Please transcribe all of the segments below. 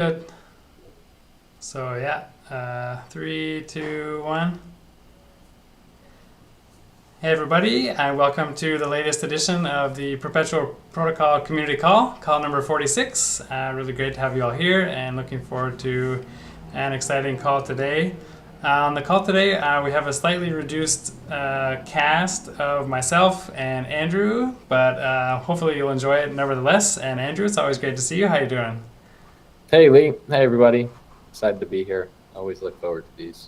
Good. So yeah, 3, 2, 1. Hey everybody, and welcome to the latest edition of the Perpetual Protocol Community call number 46. Really great to have you all here, and looking forward to an exciting call today. On the call today, we have a slightly reduced cast of myself and Andrew, but hopefully you'll enjoy it nevertheless. And Andrew, it's always great to see you. How you doing? Hey Lee, hey everybody. Excited to be here. Always look forward to these.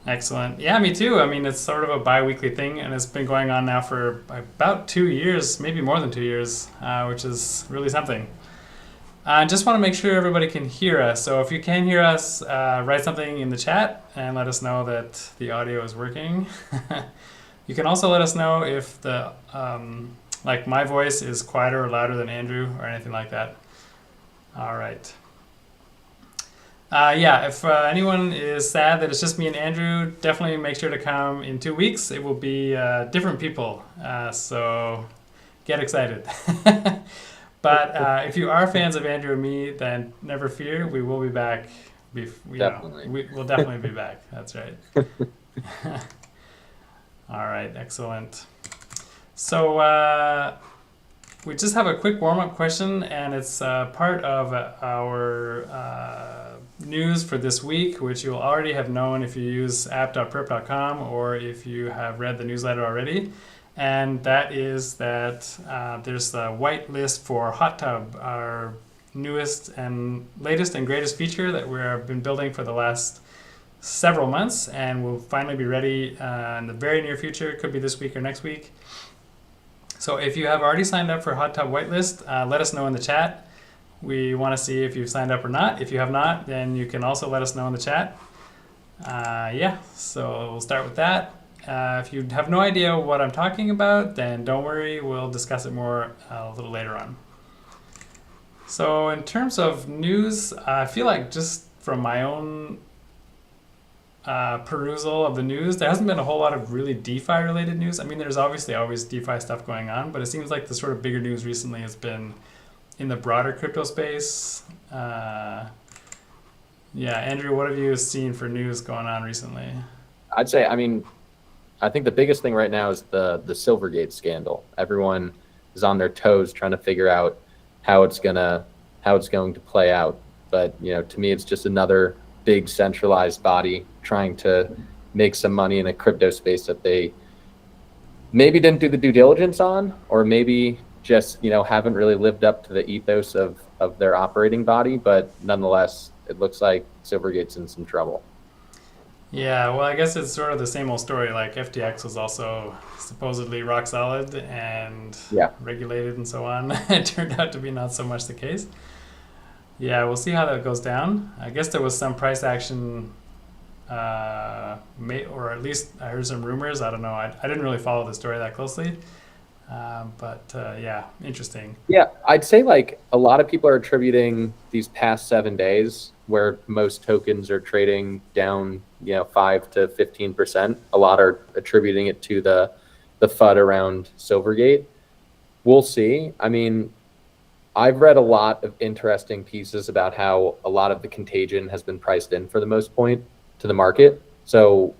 Excellent. Yeah, me too. I mean, it's sort of a bi-weekly thing, and it's been going on now for about 2 years, maybe more than 2 years, which is really something. I just want to make sure everybody can hear us. So if you can hear us, write something in the chat and let us know that the audio is working. You can also let us know if the like my voice is quieter or louder than Andrew or anything like that. All right. Yeah, if anyone is sad that it's just me and Andrew, definitely make sure to come in 2 weeks. It will be different people, so get excited. But if you are fans of Andrew and me, then never fear, we will be back. Definitely. We'll definitely be back. That's right. All right, excellent. So we just have a quick warm-up question, and it's part of our news for this week, which you'll already have known if you use app.perp.com or if you have read the newsletter already. And that is that there's the white list for Hot Tub, our newest and latest and greatest feature that we've been building for the last several months, and will finally be ready in the very near future. It could be this week or next week. So if you have already signed up for Hot Tub Whitelist, let us know in the chat. We want to see if you've signed up or not. If you have not, then you can also let us know in the chat. Yeah, so we'll start with that. If you have no idea what I'm talking about, then don't worry. We'll discuss it more a little later on. So in terms of news, I feel like just from my own perusal of the news, there hasn't been a whole lot of really DeFi related news. I mean, there's obviously always DeFi stuff going on, but it seems like the sort of bigger news recently has been in the broader crypto space. Yeah, Andrew, what have you seen for news going on recently? I'd say, I think the biggest thing right now is the Silvergate scandal. Everyone is on their toes trying to figure out how it's going to play out. But, to me, it's just another big centralized body trying to make some money in a crypto space that they maybe didn't do the due diligence on, or maybe just haven't really lived up to the ethos of their operating body. But nonetheless, it looks like Silvergate's in some trouble. Yeah, well, I guess it's sort of the same old story. Like FTX was also supposedly rock solid and regulated and so on. It turned out to be not so much the case. Yeah, we'll see how that goes down. I guess there was some price action, or at least I heard some rumors. I don't know. I didn't really follow the story that closely. But yeah, interesting. Yeah, I'd say like a lot of people are attributing these past 7 days where most tokens are trading down, 5 to 15%. A lot are attributing it to the FUD around Silvergate. We'll see. I mean, I've read a lot of interesting pieces about how a lot of the contagion has been priced in for the most point to the market. So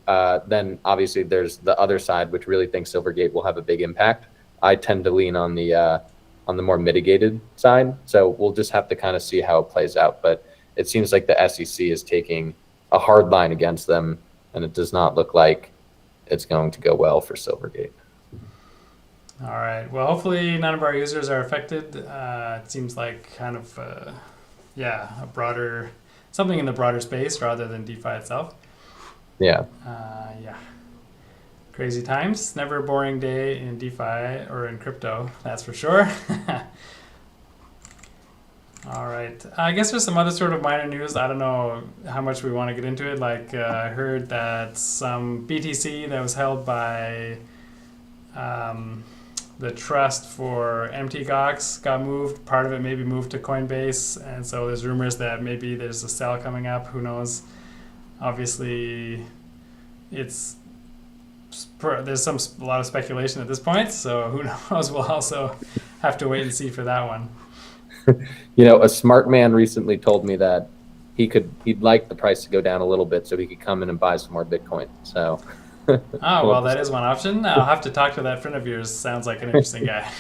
then obviously there's the other side, which really thinks Silvergate will have a big impact. I tend to lean on the more mitigated side. So we'll just have to kind of see how it plays out. But it seems like the SEC is taking a hard line against them, and it does not look like it's going to go well for Silvergate. All right. Well, hopefully none of our users are affected. It seems like kind of, a broader, something in the broader space rather than DeFi itself. Yeah. Yeah. Crazy times. Never a boring day in DeFi or in crypto, that's for sure. All right. I guess there's some other sort of minor news. I don't know how much we want to get into it. Like I heard that some BTC that was held by the trust for MTGOX got moved. Part of it maybe moved to Coinbase. And so there's rumors that maybe there's a sell coming up. Who knows? Obviously, there's a lot of speculation at this point. So who knows? We'll also have to wait and see for that one. A smart man recently told me that he'd like the price to go down a little bit so he could come in and buy some more Bitcoin. So, Oh, well, that is one option. I'll have to talk to that friend of yours. Sounds like an interesting guy.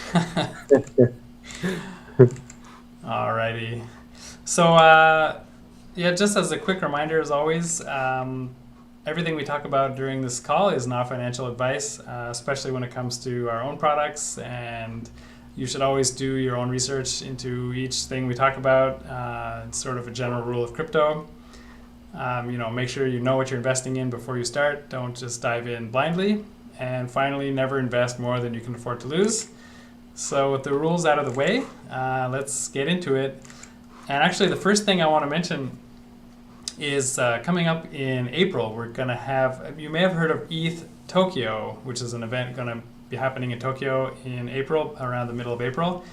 Alrighty. So, yeah, just as a quick reminder, as always, everything we talk about during this call is not financial advice, especially when it comes to our own products. And you should always do your own research into each thing we talk about. It's sort of a general rule of crypto. Make sure you know what you're investing in before you start. Don't just dive in blindly. And finally, never invest more than you can afford to lose. So with the rules out of the way, let's get into it. And actually, the first thing I want to mention is coming up in April. We're going to have, you may have heard of ETH Tokyo, which is an event going to be happening in Tokyo in April, around the middle of April.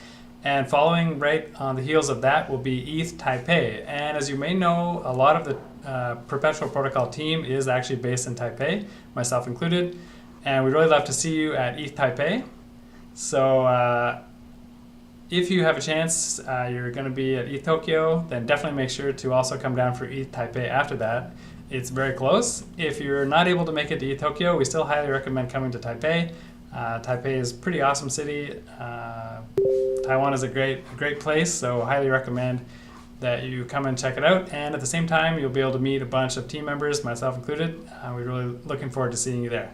And following right on the heels of that will be ETH Taipei. And as you may know, a lot of the Perpetual Protocol team is actually based in Taipei, myself included. And we'd really love to see you at ETH Taipei. So if you have a chance, you're going to be at ETH Tokyo, then definitely make sure to also come down for ETH Taipei after that. It's very close. If you're not able to make it to ETH Tokyo, we still highly recommend coming to Taipei. Taipei is a pretty awesome city. Taiwan is a great place, so highly recommend that you come and check it out. And at the same time, you'll be able to meet a bunch of team members, myself included. We're really looking forward to seeing you there.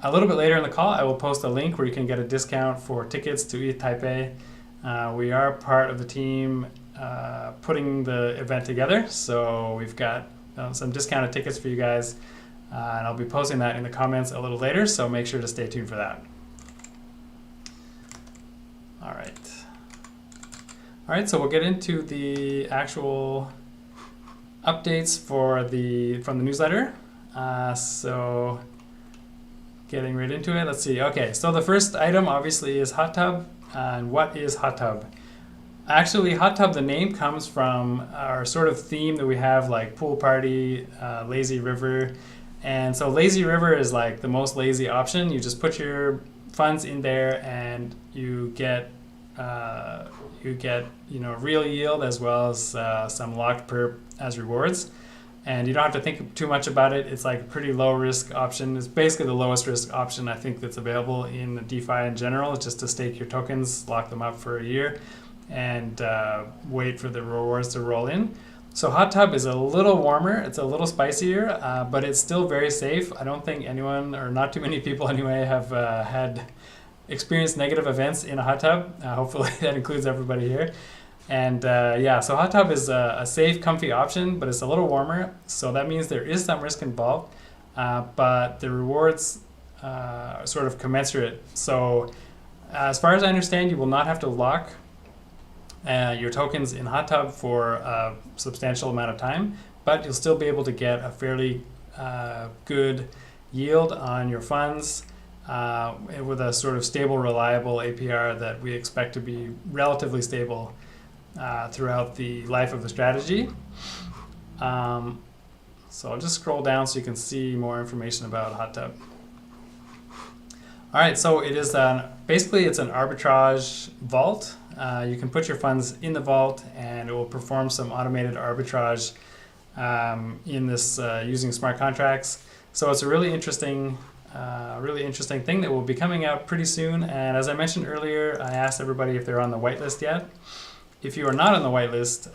A little bit later in the call, I will post a link where you can get a discount for tickets to ETH Taipei. We are part of the team putting the event together, so we've got some discounted tickets for you guys, and I'll be posting that in the comments a little later, so make sure to stay tuned for that. All right, so we'll get into the actual updates from the newsletter. So getting right into it, let's see. Okay, so the first item obviously is Hot Tub. And what is Hot Tub? Actually, Hot Tub, the name comes from our sort of theme that we have, like pool party, lazy river. And so lazy river is like the most lazy option. You just put your funds in there and you get real yield as well as some locked perp as rewards. And you don't have to think too much about it. It's like a pretty low risk option. It's basically the lowest risk option I think that's available in DeFi in general. It's just to stake your tokens, lock them up for a year, and wait for the rewards to roll in. So Hot Tub is a little warmer. It's a little spicier, but it's still very safe. I don't think anyone, or not too many people anyway, have had experienced negative events in a hot tub. Hopefully that includes everybody here. And so Hot Tub is a safe, comfy option, but it's a little warmer. So that means there is some risk involved, but the rewards are sort of commensurate. So as far as I understand, you will not have to lock your tokens in Hot Tub for a substantial amount of time, but you'll still be able to get a fairly good yield on your funds with a sort of stable, reliable APR that we expect to be relatively stable throughout the life of the strategy. So I'll just scroll down so you can see more information about Hot Tub. All right, so it is basically it's an arbitrage vault. You can put your funds in the vault and it will perform some automated arbitrage in this using smart contracts. So it's a really interesting thing that will be coming out pretty soon. And as I mentioned earlier, I asked everybody if they're on the whitelist yet. If you are not on the whitelist,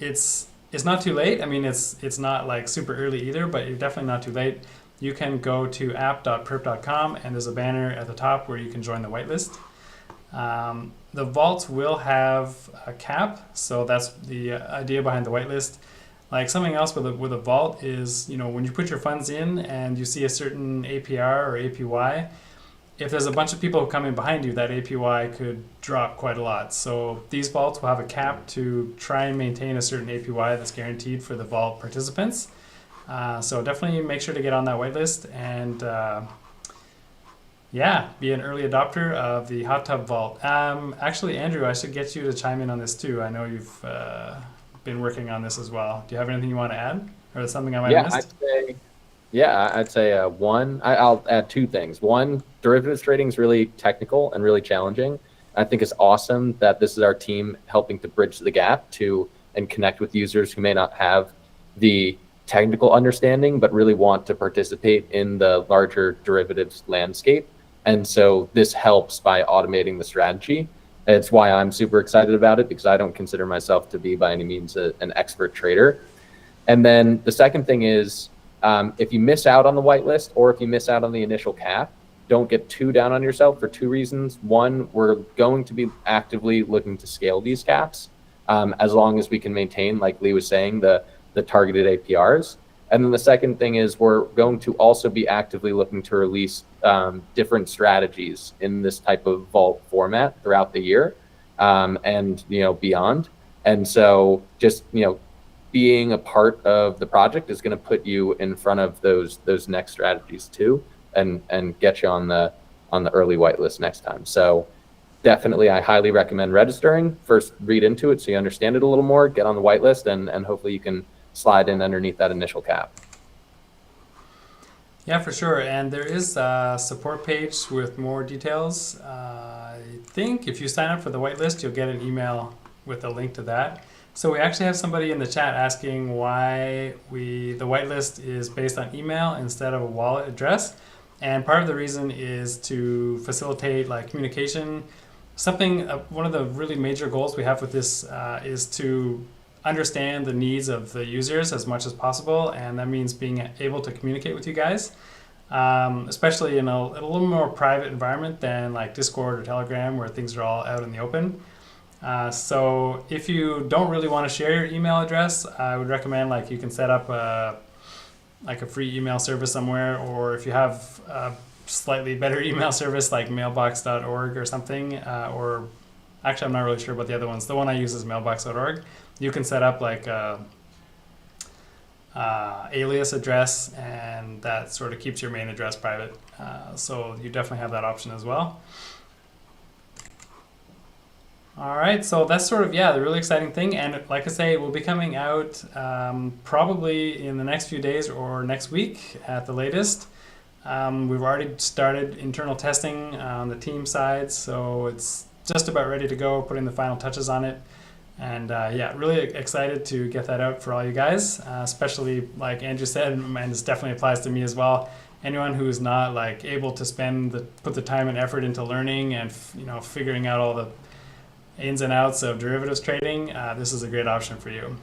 it's not too late. I mean, it's not like super early either, but you're definitely not too late. You can go to app.perp.com and there's a banner at the top where you can join the whitelist. The vaults will have a cap, so that's the idea behind the whitelist. Like something else with a vault is, when you put your funds in and you see a certain APR or APY, if there's a bunch of people coming behind you, that APY could drop quite a lot. So these vaults will have a cap to try and maintain a certain APY that's guaranteed for the vault participants. So definitely make sure to get on that whitelist and be an early adopter of the Hot Tub Vault. Actually, Andrew, I should get you to chime in on this too. I know you've been working on this as well. Do you have anything you want to add, or something I might have missed? I'd say one. I'll add two things. One, derivatives trading is really technical and really challenging. I think it's awesome that this is our team helping to bridge the gap to and connect with users who may not have the technical understanding, but really want to participate in the larger derivatives landscape. And so this helps by automating the strategy. It's why I'm super excited about it, because I don't consider myself to be by any means an expert trader. And then the second thing is, if you miss out on the whitelist or if you miss out on the initial cap, don't get too down on yourself for two reasons. One, we're going to be actively looking to scale these caps as long as we can maintain, like Lee was saying, the targeted APRs. And then the second thing is we're going to also be actively looking to release different strategies in this type of vault format throughout the year and beyond. And so just being a part of the project is going to put you in front of those next strategies too, and get you on the early whitelist next time. So definitely, I highly recommend registering. First, read into it so you understand it a little more, get on the whitelist, and hopefully you can slide in underneath that initial cap. Yeah, for sure. And there is a support page with more details. I think if you sign up for the whitelist, you'll get an email with a link to that. So we actually have somebody in the chat asking why the whitelist is based on email instead of a wallet address. And part of the reason is to facilitate communication. One of the really major goals we have with this is to understand the needs of the users as much as possible, and that means being able to communicate with you guys, especially in a little more private environment than like Discord or Telegram, where things are all out in the open. So if you don't really want to share your email address, I would recommend you can set up a free email service somewhere, or if you have a slightly better email service like mailbox.org or something, or actually I'm not really sure about the other ones. The one I use is mailbox.org. You can set up alias address, and that sort of keeps your main address private. So you definitely have that option as well. All right, so that's sort of, the really exciting thing. And like I say, it will be coming out probably in the next few days or next week at the latest. We've already started internal testing on the team side, so it's just about ready to go, putting the final touches on it. And really excited to get that out for all you guys, especially like Andrew said, and this definitely applies to me as well. Anyone who's not able to put the time and effort into learning and figuring out all the ins and outs of derivatives trading, this is a great option for you.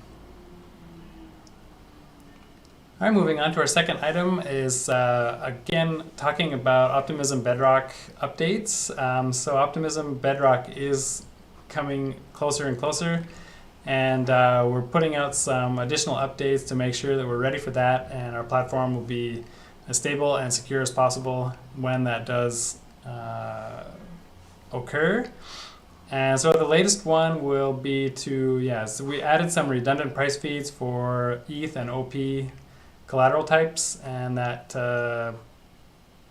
All right, moving on to our second item is, again, talking about Optimism Bedrock updates. So Optimism Bedrock is coming closer and closer, and we're putting out some additional updates to make sure that we're ready for that, and our platform will be as stable and secure as possible when that does occur. And so the latest one will be so we added some redundant price feeds for ETH and OP collateral types, and that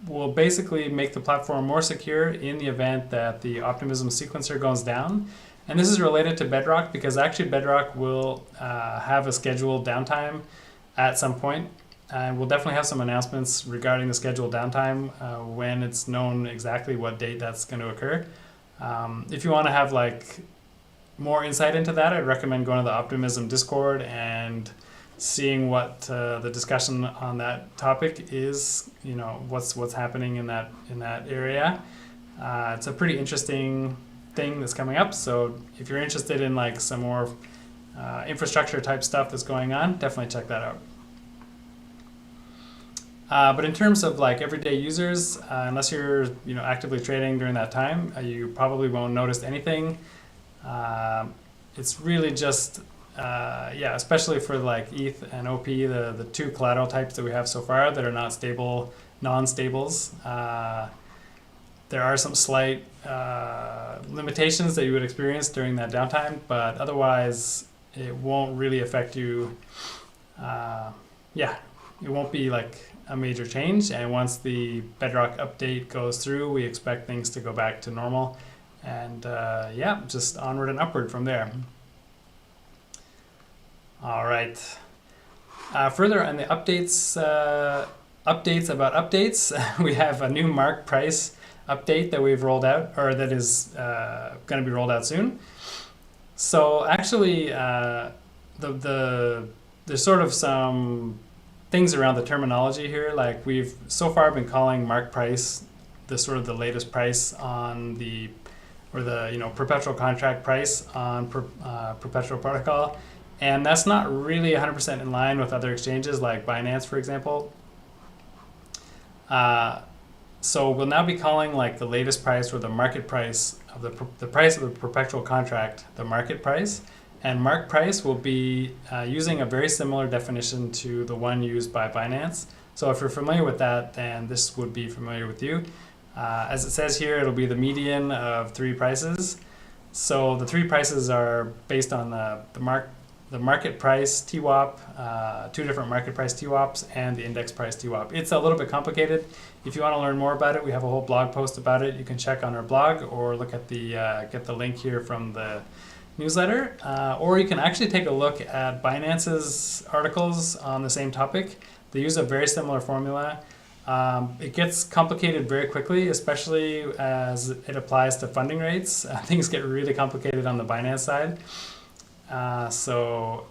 will basically make the platform more secure in the event that the Optimism sequencer goes down. And this is related to Bedrock, because actually Bedrock will have a scheduled downtime at some point, and we'll definitely have some announcements regarding the scheduled downtime when it's known exactly what date that's going to occur. If you want to have more insight into that, I'd recommend going to the Optimism Discord and seeing what the discussion on that topic is. What's happening in that area. It's a pretty interesting thing that's coming up. So if you're interested in some more infrastructure type stuff that's going on, definitely check that out. But in terms of everyday users, unless you're actively trading during that time, you probably won't notice anything. It's really just especially for ETH and OP, the two collateral types that we have so far that are not stable, non-stables. There are some slight limitations that you would experience during that downtime, but otherwise it won't really affect you. It won't be a major change, and once the Bedrock update goes through, we expect things to go back to normal, and just onward and upward from there. All right. Further on the updates about updates, we have a new mark price update that we've rolled out, or that is going to be rolled out soon. So actually, there's sort of some things around the terminology here. Like we've so far been calling mark price the latest price on the perpetual contract price on perpetual protocol, and that's not really 100% in line with other exchanges like Binance, for example. So we'll now be calling like the latest price, or the market price of the price of the perpetual contract, the market price. And mark price will be using a very similar definition to the one used by Binance. So if you're familiar with that, then this would be familiar with you. As it says here, it'll be the median of three prices. So the three prices are based on the market price TWAP, two different market price TWAPs, and the index price TWAP. It's a little bit complicated. If you want to learn more about it, we have a whole blog post about it. You can check on our blog, or look at get the link here from the newsletter, or you can actually take a look at Binance's articles on the same topic. They use a very similar formula. It gets complicated very quickly, especially as it applies to funding rates. Things get really complicated on the Binance side. So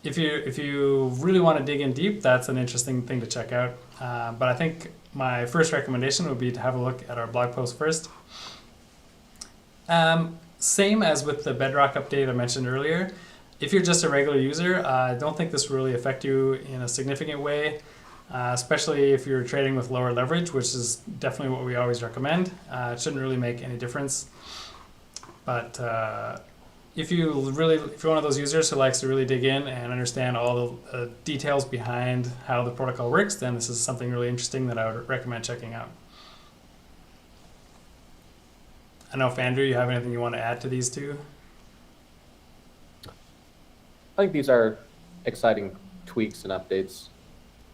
if you really want to dig in deep, that's an interesting thing to check out. But I think my first recommendation would be to have a look at our blog post first. Same as with the Bedrock update I mentioned earlier. If you're just a regular user, I don't think this will really affect you in a significant way, especially if you're trading with lower leverage, which is definitely what we always recommend. It shouldn't really make any difference. But if you're one of those users who likes to really dig in and understand all the details behind how the protocol works, then this is something really interesting that I would recommend checking out. I don't know if Andrew, you have anything you want to add to these two? I think these are exciting tweaks and updates.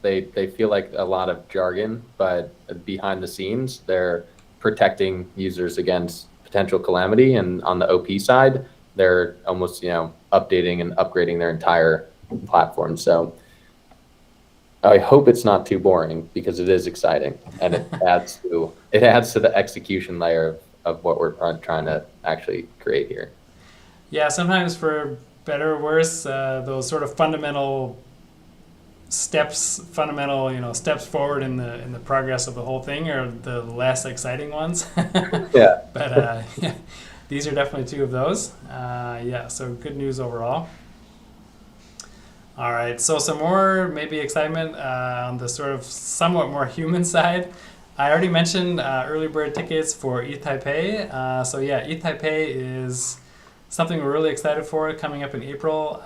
They feel like a lot of jargon, but behind the scenes, they're protecting users against potential calamity. And on the OP side, they're almost, updating and upgrading their entire platform. So I hope it's not too boring, because it is exciting, and it adds to the execution layer of what we're trying to actually create here. Yeah, sometimes for better or worse, those sort of fundamental steps forward in the progress of the whole thing are the less exciting ones. Yeah. But yeah, these are definitely two of those. So good news overall. All right, so some more maybe excitement on the sort of somewhat more human side. I already mentioned early bird tickets for ETH Taipei. ETH Taipei is something we're really excited for, coming up in April.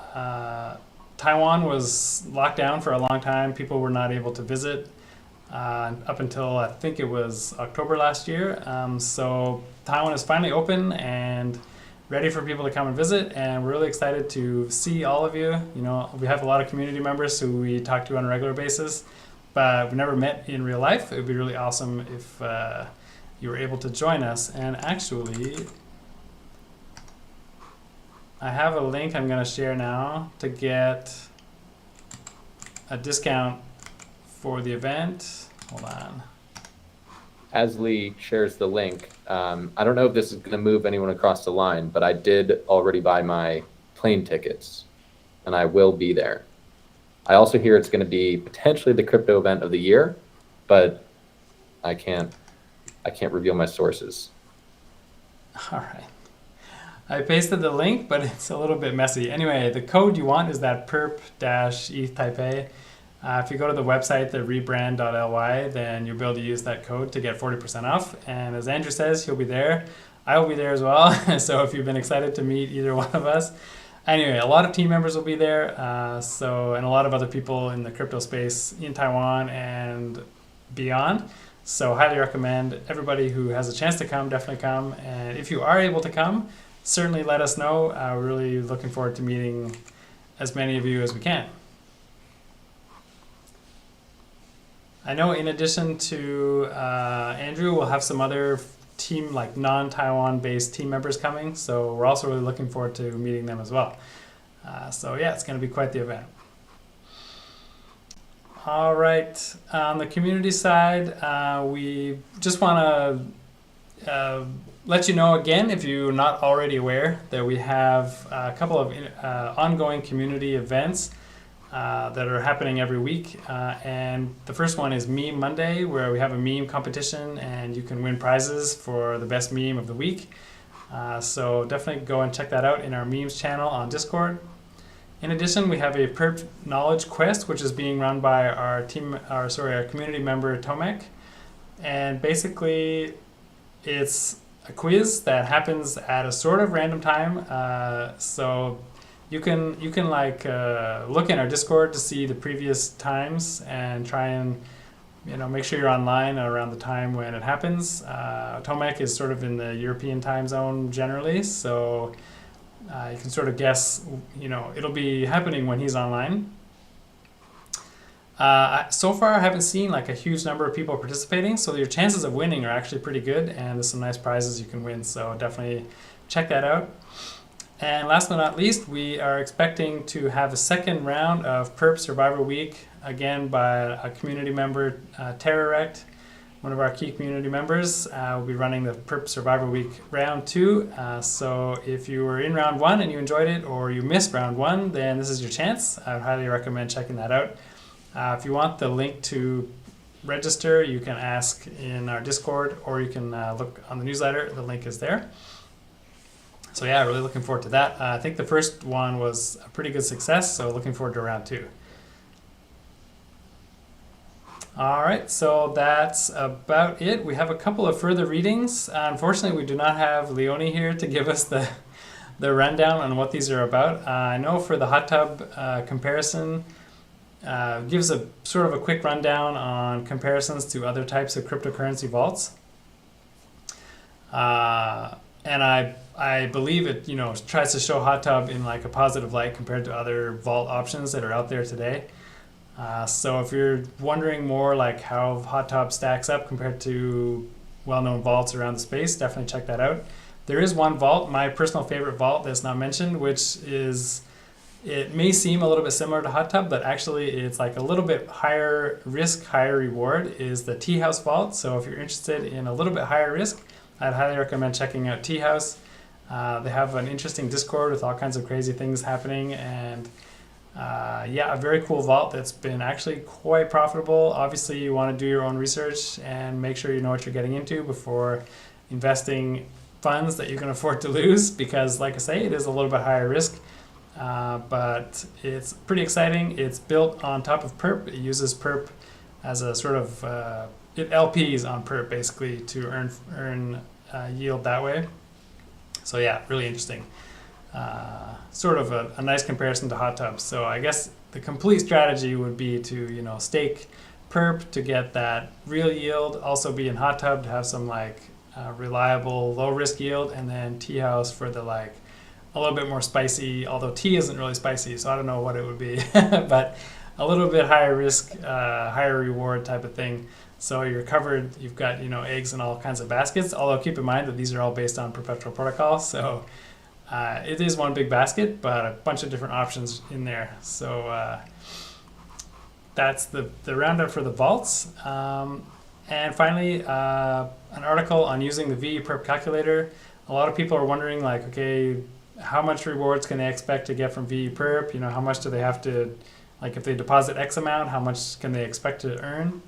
Taiwan was locked down for a long time. People were not able to visit up until I think it was October last year. So Taiwan is finally open and ready for people to come and visit, and we're really excited to see all of you. We have a lot of community members who we talk to on a regular basis, but we've never met in real life. It would be really awesome if you were able to join us. And actually, I have a link I'm going to share now to get a discount for the event. Hold on. As Lee shares the link, I don't know if this is going to move anyone across the line, but I did already buy my plane tickets, and I will be there. I also hear it's going to be potentially the crypto event of the year, but I can't reveal my sources. All right. I pasted the link, but it's a little bit messy. Anyway, the code you want is that perp-ETH Taipei. If you go to the website, the rebrand.ly, then you'll be able to use that code to get 40% off. And as Andrew says, he'll be there. I will be there as well. So if you've been excited to meet either one of us. Anyway, a lot of team members will be there. And a lot of other people in the crypto space in Taiwan and beyond. So highly recommend everybody who has a chance to come, definitely come. And if you are able to come, certainly let us know. We're really looking forward to meeting as many of you as we can. I know in addition to Andrew, we'll have some other team, like non-Taiwan based team members coming. So we're also really looking forward to meeting them as well. It's going to be quite the event. All right. On the community side, we just want to let you know again, if you're not already aware, that we have a couple of ongoing community events that are happening every week. And the first one is Meme Monday, where we have a meme competition and you can win prizes for the best meme of the week. So definitely go and check that out in our memes channel on Discord. In addition, we have a Perp Knowledge Quest, which is being run by our community member Tomek. And basically, it's a quiz that happens at a sort of random time. So you can like look in our Discord to see the previous times and try and make sure you're online around the time when it happens. Tomek is sort of in the European time zone generally, so you can sort of guess, it'll be happening when he's online. So far, I haven't seen like a huge number of people participating, so your chances of winning are actually pretty good, and there's some nice prizes you can win, so definitely check that out. And last but not least, we are expecting to have a second round of Perp Survivor Week, again by a community member, Terrorect, one of our key community members. Will be running the Perp Survivor Week round 2. So if you were in round 1 and you enjoyed it, or you missed round 1, then this is your chance. I would highly recommend checking that out. If you want the link to register, you can ask in our Discord, or you can look on the newsletter. The link is there. So yeah, really looking forward to that. I think the first one was a pretty good success, so looking forward to round 2. All right, so that's about it. We have a couple of further readings. Unfortunately, we do not have Leonie here to give us the rundown on what these are about. I know for the hot tub comparison, gives a sort of a quick rundown on comparisons to other types of cryptocurrency vaults. And I believe it, tries to show hot tub in like a positive light compared to other vault options that are out there today. So if you're wondering more like how hot tub stacks up compared to well-known vaults around the space, definitely check that out. There is one vault, my personal favorite vault that's not mentioned, which is, it may seem a little bit similar to hot tub, but actually it's like a little bit higher risk, higher reward, is the Tea House vault. So if you're interested in a little bit higher risk, I'd highly recommend checking out Tea House. They have an interesting Discord with all kinds of crazy things happening, and a very cool vault that's been actually quite profitable. Obviously, you want to do your own research and make sure you know what you're getting into before investing funds that you can afford to lose, because like I say, it is a little bit higher risk, but it's pretty exciting. It's built on top of Perp. It uses Perp as a sort of, it LPs on Perp basically to earn yield that way. So yeah, really interesting. Sort of a nice comparison to hot tubs. So I guess the complete strategy would be to stake Perp to get that real yield, also be in hot tub to have some like reliable low risk yield, and then Tea House for the like a little bit more spicy, although tea isn't really spicy, so I don't know what it would be, but a little bit higher risk, higher reward type of thing. So you're covered, you've got eggs in all kinds of baskets, although keep in mind that these are all based on perpetual protocol, so it is one big basket, but a bunch of different options in there. So that's the roundup for the vaults. And finally, an article on using the VE Perp calculator. A lot of people are wondering, like, okay, how much rewards can they expect to get from VE Perp? How much do they have to, like, if they deposit X amount, how much can they expect to earn?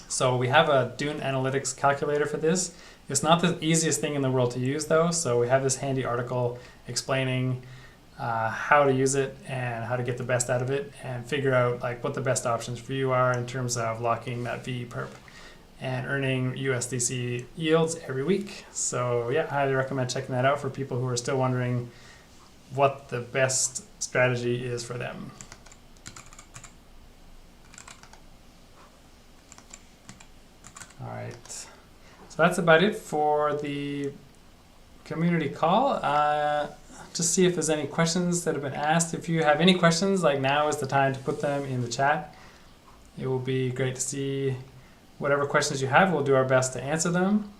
So we have a Dune Analytics calculator for this. It's not the easiest thing in the world to use, though, so we have this handy article explaining how to use it and how to get the best out of it and figure out like what the best options for you are in terms of locking that VE Perp and earning USDC yields every week. So yeah, I highly recommend checking that out for people who are still wondering what the best strategy is for them. All right, so that's about it for the community call. Just see if there's any questions that have been asked. If you have any questions, like now is the time to put them in the chat. It will be great to see whatever questions you have. We'll do our best to answer them.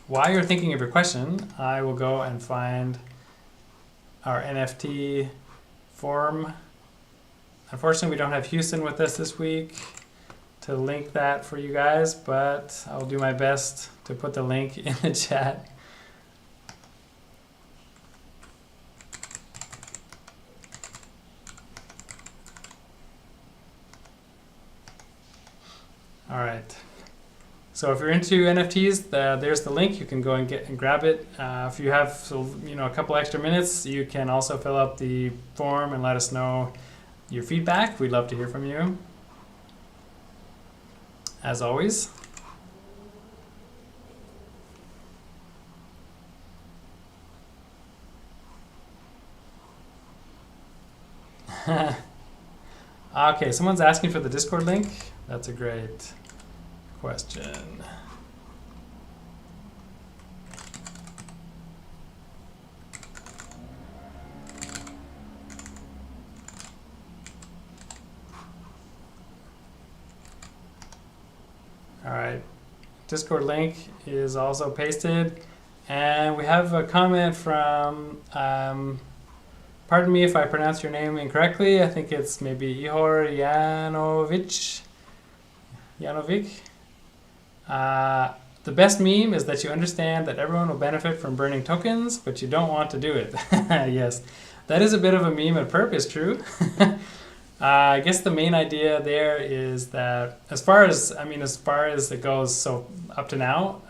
While you're thinking of your question, I will go and find our NFT form Unfortunately, we don't have Houston with us this week to link that for you guys, but I'll do my best to put the link in the chat. All right. So if you're into NFTs, there's the link. You can go and get and grab it. If you have a couple extra minutes, you can also fill out the form and let us know your feedback. We'd love to hear from you, as always. Okay, someone's asking for the Discord link. That's a great question. All right, Discord link is also pasted, and we have a comment from, pardon me if I pronounce your name incorrectly. I think it's maybe Ihor Janovic. The best meme is that you understand that everyone will benefit from burning tokens, but you don't want to do it. Yes, that is a bit of a meme at Perp, is true. I guess the main idea there is that as far as it goes, so up to now,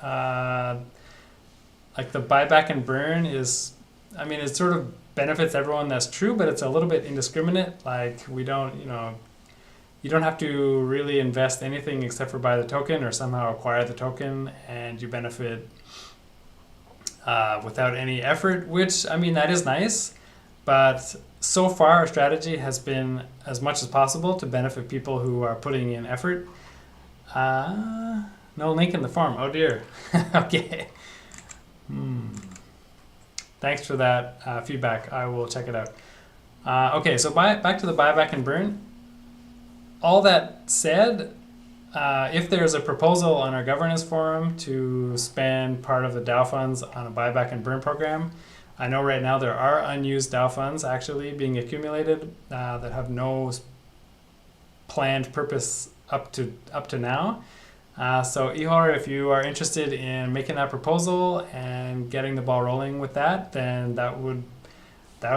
like the buyback and burn is, it sort of benefits everyone, that's true, but it's a little bit indiscriminate. Like we don't, you don't have to really invest anything except for buy the token or somehow acquire the token, and you benefit without any effort, which, that is nice. But so far, our strategy has been as much as possible to benefit people who are putting in effort. No link in the form. Oh dear. Okay. Thanks for that feedback. I will check it out. Okay, so back to the buyback and burn. All that said, if there's a proposal on our governance forum to spend part of the DAO funds on a buyback and burn program, I know right now there are unused DAO funds actually being accumulated that have no planned purpose up to now. So Ihor, if you are interested in making that proposal and getting the ball rolling with that, then that would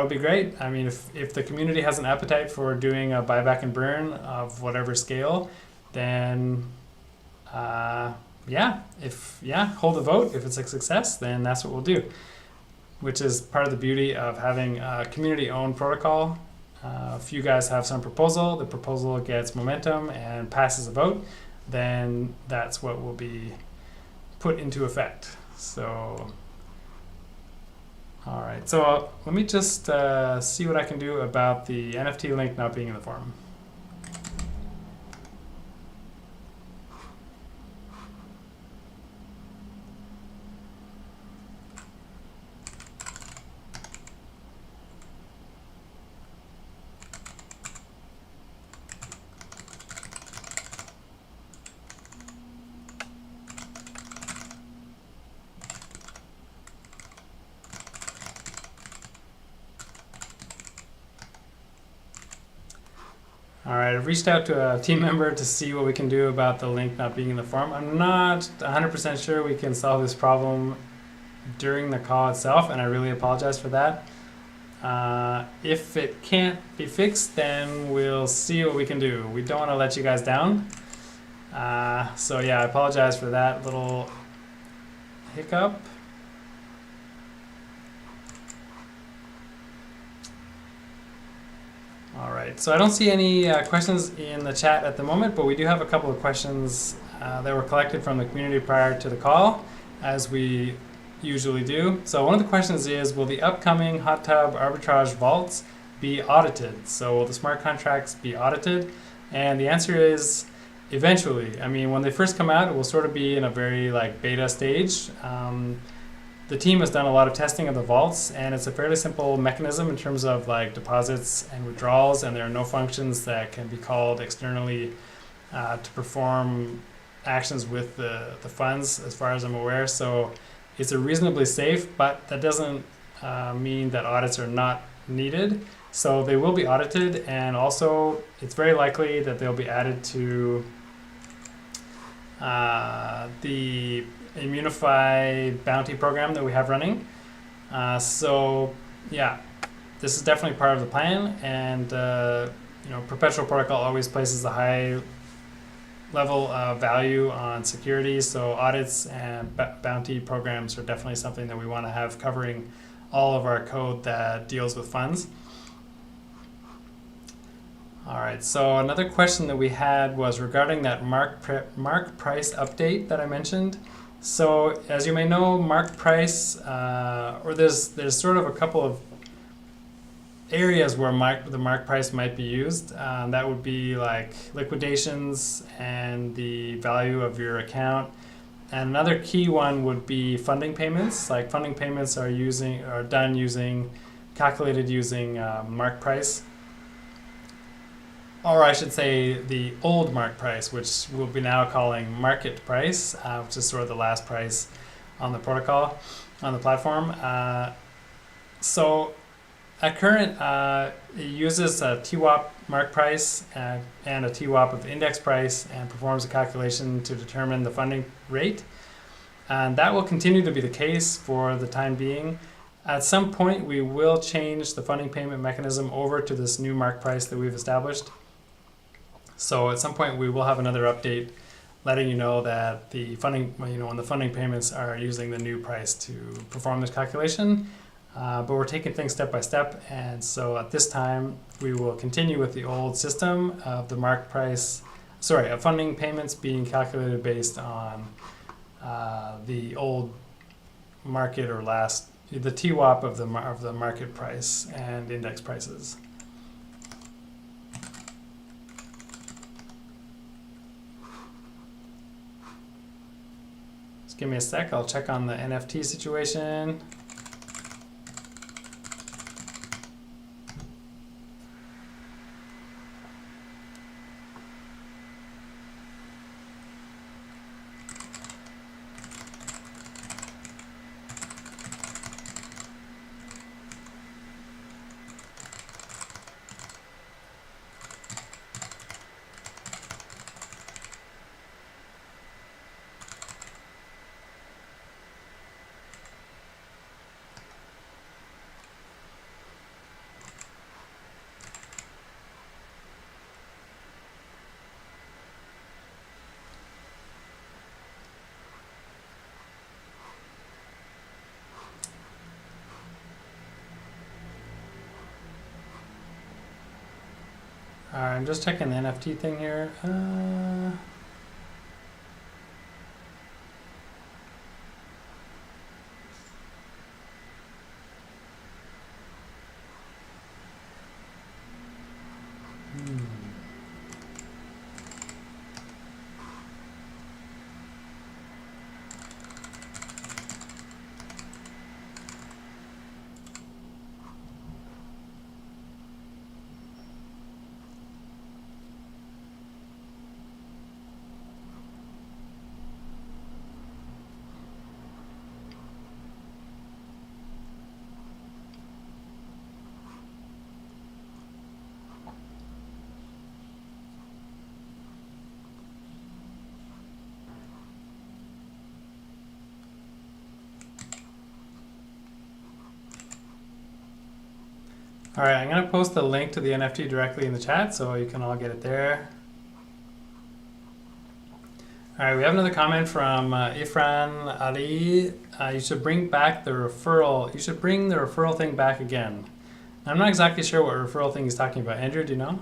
be great. If the community has an appetite for doing a buyback and burn of whatever scale, then hold the vote. If it's a success, then that's what we'll do, which is part of the beauty of having a community-owned protocol. If you guys have some proposal, the proposal gets momentum and passes a vote, then that's what will be put into effect. So, all right. So let me just see what I can do about the NFT link not being in the forum. All right, I've reached out to a team member to see what we can do about the link not being in the forum. I'm not 100% sure we can solve this problem during the call itself, and I really apologize for that. If it can't be fixed, then we'll see what we can do. We don't want to let you guys down. So yeah, I apologize for that little hiccup. All right, so I don't see any questions in the chat at the moment, but we do have a couple of questions that were collected from the community prior to the call, as we usually do. So one of the questions is, will the upcoming hot tub arbitrage vaults be audited? So will the smart contracts be audited? And the answer is eventually. When they first come out, it will sort of be in a very beta stage. The team has done a lot of testing of the vaults, and it's a fairly simple mechanism in terms of deposits and withdrawals, and there are no functions that can be called externally to perform actions with the funds, as far as I'm aware. So it's a reasonably safe, but that doesn't mean that audits are not needed. So they will be audited, and also it's very likely that they'll be added to the Immunify bounty program that we have running. So yeah, this is definitely part of the plan, and Perpetual Protocol always places a high level of value on security, so audits and bounty programs are definitely something that we want to have covering all of our code that deals with funds. All right, so another question that we had was regarding that mark price update that I mentioned. So as you may know, mark price, or there's sort of a couple of areas where the mark price might be used. That would be like liquidations and the value of your account. And another key one would be funding payments. Like funding payments are calculated using mark price. Or I should say the old mark price, which we'll be now calling market price, which is sort of the last price on the protocol, on the platform. So at current, it uses a TWAP mark price and a TWAP of the index price and performs a calculation to determine the funding rate. And that will continue to be the case for the time being. At some point, we will change the funding payment mechanism over to this new mark price that we've established. So at some point, we will have another update letting you know that the funding, when the funding payments are using the new price to perform this calculation. But we're taking things step by step, and so at this time we will continue with the old system of the mark price, of funding payments being calculated based on the old market or the TWAP of the market price and index prices. Just give me a sec, I'll check on the NFT situation. Alright, I'm just checking the NFT thing here. All right, I'm going to post the link to the NFT directly in the chat so you can all get it there. All right, we have another comment from Ifran Ali. You should bring back the referral. You should bring the referral thing back again. I'm not exactly sure what referral thing he's talking about. Andrew, do you know?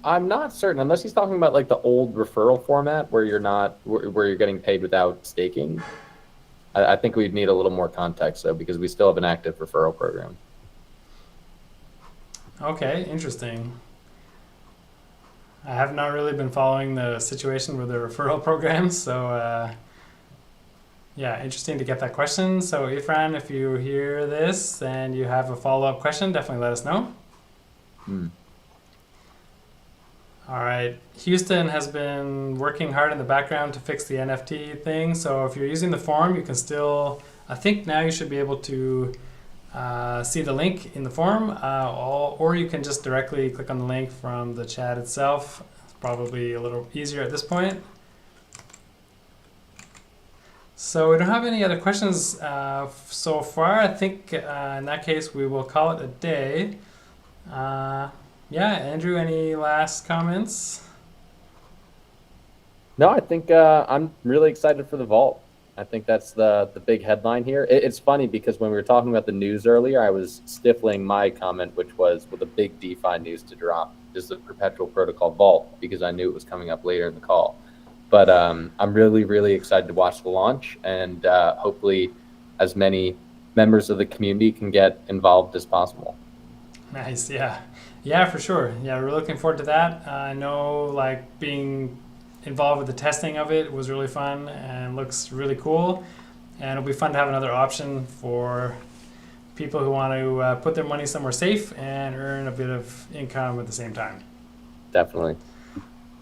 I'm not certain, unless he's talking about like the old referral format where you're getting paid without staking. I think we'd need a little more context though, because we still have an active referral program. Okay, interesting. I have not really been following the situation with the referral programs, so yeah, interesting to get that question. So Ifran, if you hear this and you have a follow-up question, definitely let us know. All right, Houston has been working hard in the background to fix the NFT thing. So if you're using the forum, you can still I think now you should be able to see the link in the forum, or you can just directly click on the link from the chat itself. It's probably a little easier at this point. So we don't have any other questions so far. I think in that case we will call it a day. Yeah, Andrew, any last comments? No, I think I'm really excited for the vault. I think that's the big headline here. It's funny because when we were talking about the news earlier, I was stifling my comment, which was with a big DeFi news to drop is the perpetual protocol vault, because I knew it was coming up later in the call. But I'm really, really excited to watch the launch, and hopefully as many members of the community can get involved as possible. Nice, yeah. Yeah, for sure. Yeah, we're looking forward to that. I know, like, being involved with the testing of it was really fun and looks really cool. And it'll be fun to have another option for people who want to put their money somewhere safe and earn a bit of income at the same time. Definitely.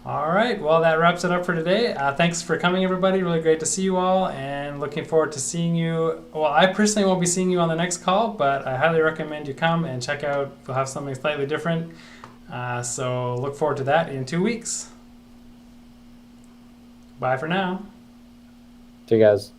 All right, well, that wraps it up for today. Thanks for coming, everybody. Really great to see you all, and looking forward to seeing you. Well, I personally won't be seeing you on the next call, but I highly recommend you come and check out. We'll have something slightly different. So look forward to that in 2 weeks. Bye for now. See you guys.